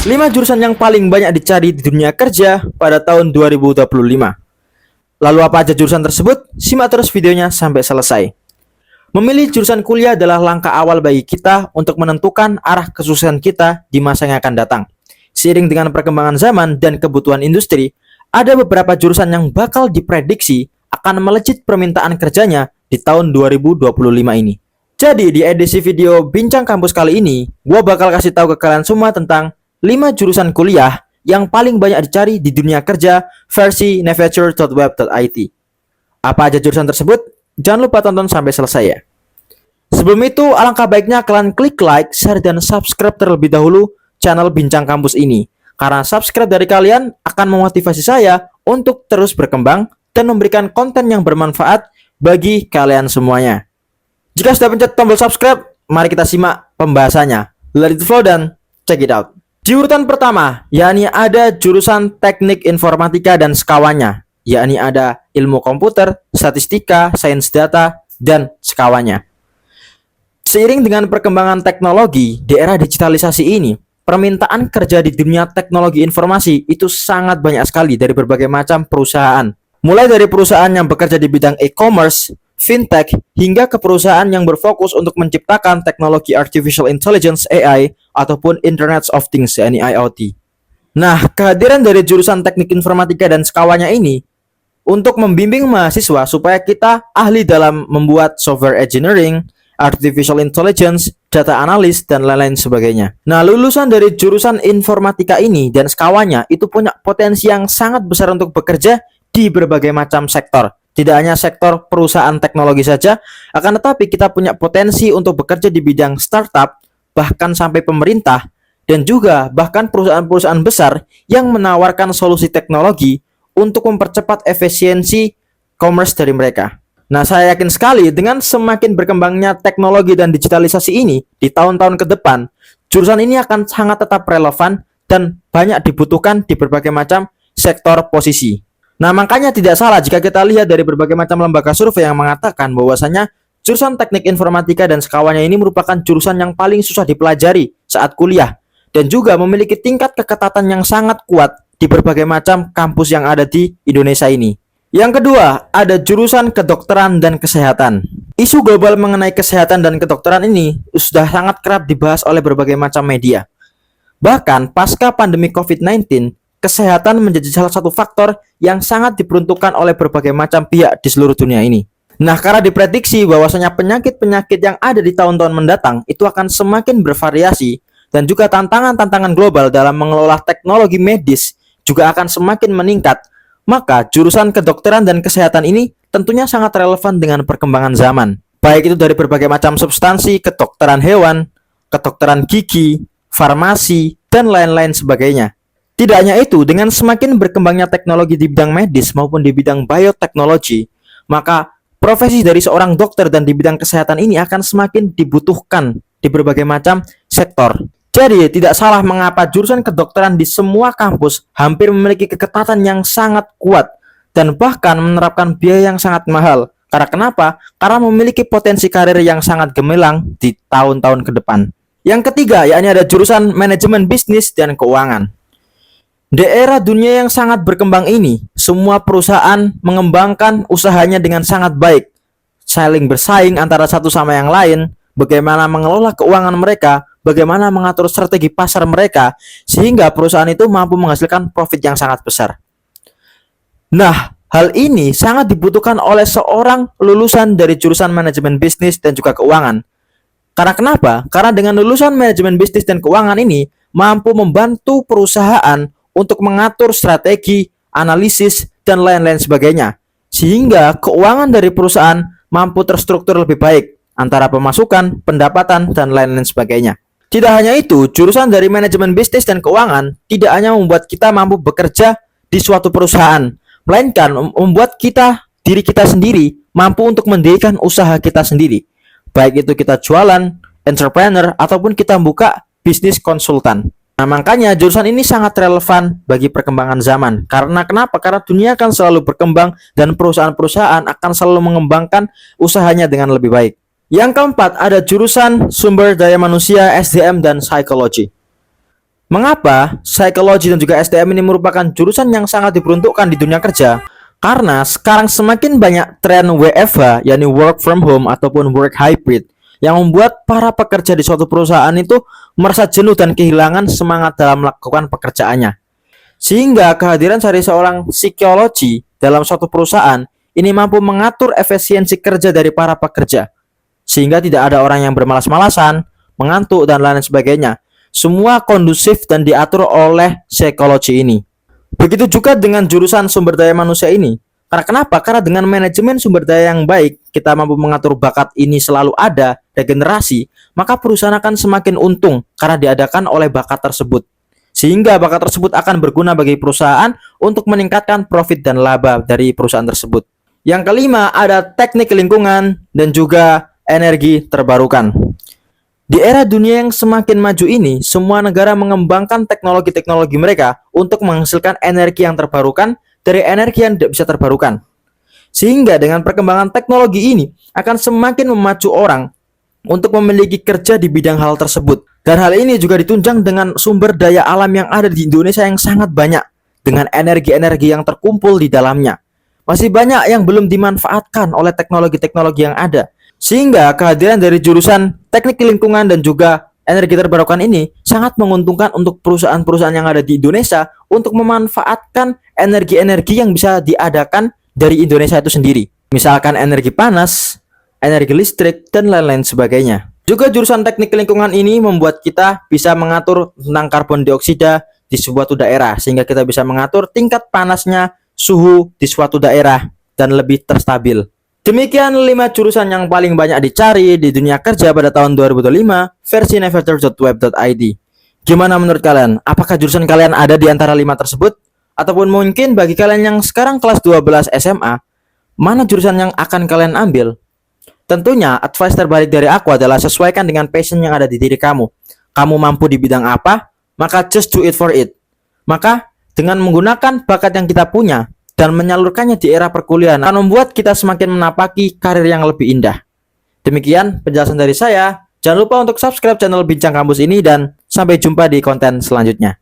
5 jurusan yang paling banyak dicari di dunia kerja pada tahun 2025. Lalu apa aja jurusan tersebut? Simak terus videonya sampai selesai. Memilih jurusan kuliah adalah langkah awal bagi kita untuk menentukan arah kesuksesan kita di masa yang akan datang. Seiring dengan perkembangan zaman dan kebutuhan industri, ada beberapa jurusan yang bakal diprediksi akan melejit permintaan kerjanya di tahun 2025 ini. Jadi di edisi video Bincang Kampus kali ini, gue bakal kasih tahu ke kalian semua tentang 5 jurusan kuliah yang paling banyak dicari di dunia kerja versi navigator.web.it. Apa aja jurusan tersebut? Jangan lupa tonton sampai selesai ya. Sebelum itu, alangkah baiknya kalian klik like, share, dan subscribe terlebih dahulu channel Bincang Kampus ini. Karena subscribe dari kalian akan memotivasi saya untuk terus berkembang dan memberikan konten yang bermanfaat bagi kalian semuanya. Jika sudah pencet tombol subscribe, mari kita simak pembahasannya. Let it flow dan check it out. Di urutan pertama, yakni ada jurusan teknik informatika dan sekawannya, yakni ada ilmu komputer, statistika, sains data, dan sekawannya. Seiring dengan perkembangan teknologi di era digitalisasi ini, permintaan kerja di dunia teknologi informasi itu sangat banyak sekali dari berbagai macam perusahaan. Mulai dari perusahaan yang bekerja di bidang e-commerce, fintech, hingga ke perusahaan yang berfokus untuk menciptakan teknologi artificial intelligence AI ataupun Internet of Things yakni IoT. Nah, kehadiran dari jurusan teknik informatika dan sekawannya ini untuk membimbing mahasiswa supaya kita ahli dalam membuat software engineering, artificial intelligence, data analis, dan lain-lain sebagainya. Nah, lulusan dari jurusan informatika ini dan sekawannya itu punya potensi yang sangat besar untuk bekerja di berbagai macam sektor. Tidak hanya sektor perusahaan teknologi saja, akan tetapi kita punya potensi untuk bekerja di bidang startup, bahkan sampai pemerintah, dan juga bahkan perusahaan-perusahaan besar yang menawarkan solusi teknologi untuk mempercepat efisiensi commerce dari mereka. Nah, saya yakin sekali dengan semakin berkembangnya teknologi dan digitalisasi ini di tahun-tahun ke depan, jurusan ini akan sangat tetap relevan dan banyak dibutuhkan di berbagai macam sektor posisi. Nah, makanya tidak salah jika kita lihat dari berbagai macam lembaga survei yang mengatakan bahwasanya jurusan teknik informatika dan sekawannya ini merupakan jurusan yang paling susah dipelajari saat kuliah dan juga memiliki tingkat keketatan yang sangat kuat di berbagai macam kampus yang ada di Indonesia ini. Yang kedua, ada jurusan kedokteran dan kesehatan. Isu global mengenai kesehatan dan kedokteran ini sudah sangat kerap dibahas oleh berbagai macam media. Bahkan pasca pandemi COVID-19, kesehatan menjadi salah satu faktor yang sangat diperuntukkan oleh berbagai macam pihak di seluruh dunia ini. Nah, karena diprediksi bahwasanya penyakit-penyakit yang ada di tahun-tahun mendatang itu akan semakin bervariasi dan juga tantangan-tantangan global dalam mengelola teknologi medis juga akan semakin meningkat, maka jurusan kedokteran dan kesehatan ini tentunya sangat relevan dengan perkembangan zaman. Baik itu dari berbagai macam substansi, kedokteran hewan, kedokteran gigi, farmasi, dan lain-lain sebagainya. Tidak hanya itu, dengan semakin berkembangnya teknologi di bidang medis maupun di bidang bioteknologi, maka profesi dari seorang dokter dan di bidang kesehatan ini akan semakin dibutuhkan di berbagai macam sektor. Jadi, tidak salah mengapa jurusan kedokteran di semua kampus hampir memiliki keketatan yang sangat kuat dan bahkan menerapkan biaya yang sangat mahal. Karena kenapa? Karena memiliki potensi karir yang sangat gemilang di tahun-tahun ke depan. Yang ketiga, yakni ada jurusan manajemen bisnis dan keuangan. Di era dunia yang sangat berkembang ini, semua perusahaan mengembangkan usahanya dengan sangat baik, saling bersaing antara satu sama yang lain, bagaimana mengelola keuangan mereka, bagaimana mengatur strategi pasar mereka, sehingga perusahaan itu mampu menghasilkan profit yang sangat besar. Nah, hal ini sangat dibutuhkan oleh seorang lulusan dari jurusan manajemen bisnis dan juga keuangan. Karena kenapa? Karena dengan lulusan manajemen bisnis dan keuangan ini, mampu membantu perusahaan untuk mengatur strategi, analisis, dan lain-lain sebagainya. Sehingga keuangan dari perusahaan mampu terstruktur lebih baik antara pemasukan, pendapatan, dan lain-lain sebagainya. Tidak hanya itu, jurusan dari manajemen bisnis dan keuangan tidak hanya membuat kita mampu bekerja di suatu perusahaan, melainkan membuat diri kita sendiri mampu untuk mendirikan usaha kita sendiri. Baik itu kita jualan, entrepreneur, ataupun kita buka bisnis konsultan. Nah, makanya jurusan ini sangat relevan bagi perkembangan zaman. Karena kenapa? Karena dunia akan selalu berkembang dan perusahaan-perusahaan akan selalu mengembangkan usahanya dengan lebih baik. Yang keempat, ada jurusan sumber daya manusia, SDM, dan psikologi. Mengapa psikologi dan juga STM ini merupakan jurusan yang sangat diperuntukkan di dunia kerja? Karena sekarang semakin banyak tren WFH, yakni work from home ataupun work hybrid, yang membuat para pekerja di suatu perusahaan itu merasa jenuh dan kehilangan semangat dalam melakukan pekerjaannya. Sehingga kehadiran dari seorang psikologi dalam suatu perusahaan ini mampu mengatur efisiensi kerja dari para pekerja. Sehingga tidak ada orang yang bermalas-malasan, mengantuk, dan lain sebagainya. Semua kondusif dan diatur oleh psikologi ini. Begitu juga dengan jurusan sumber daya manusia ini. Karena kenapa? Karena dengan manajemen sumber daya yang baik, kita mampu mengatur bakat ini selalu ada, regenerasi, maka perusahaan akan semakin untung karena diadakan oleh bakat tersebut. Sehingga bakat tersebut akan berguna bagi perusahaan untuk meningkatkan profit dan laba dari perusahaan tersebut. Yang kelima, ada teknik lingkungan dan juga energi terbarukan. Di era dunia yang semakin maju ini, semua negara mengembangkan teknologi-teknologi mereka untuk menghasilkan energi yang terbarukan dari energi yang tidak bisa terbarukan. Sehingga dengan perkembangan teknologi ini akan semakin memacu orang untuk memiliki kerja di bidang hal tersebut. Dan hal ini juga ditunjang dengan sumber daya alam yang ada di Indonesia yang sangat banyak, dengan energi-energi yang terkumpul di dalamnya. Masih banyak yang belum dimanfaatkan oleh teknologi-teknologi yang ada. Sehingga kehadiran dari jurusan teknik lingkungan dan juga energi terbarukan ini sangat menguntungkan untuk perusahaan-perusahaan yang ada di Indonesia untuk memanfaatkan energi-energi yang bisa diadakan dari Indonesia itu sendiri. Misalkan energi panas, energi listrik, dan lain-lain sebagainya. Juga jurusan teknik lingkungan ini membuat kita bisa mengatur tentang karbon dioksida di suatu daerah, sehingga kita bisa mengatur tingkat panasnya suhu di suatu daerah dan lebih terstabil. Demikian 5 jurusan yang paling banyak dicari di dunia kerja pada tahun 2005 versi navigator.web.id. Gimana menurut kalian? Apakah jurusan kalian ada di antara 5 tersebut? Ataupun mungkin bagi kalian yang sekarang kelas 12 SMA, mana jurusan yang akan kalian ambil? Tentunya advice terbaik dari aku adalah sesuaikan dengan passion yang ada di diri kamu. Kamu mampu di bidang apa? Maka just do it for it. Maka dengan menggunakan bakat yang kita punya dan menyalurkannya di era perkuliahan akan membuat kita semakin menapaki karir yang lebih indah. Demikian penjelasan dari saya. Jangan lupa untuk subscribe channel Bincang Kampus ini dan sampai jumpa di konten selanjutnya.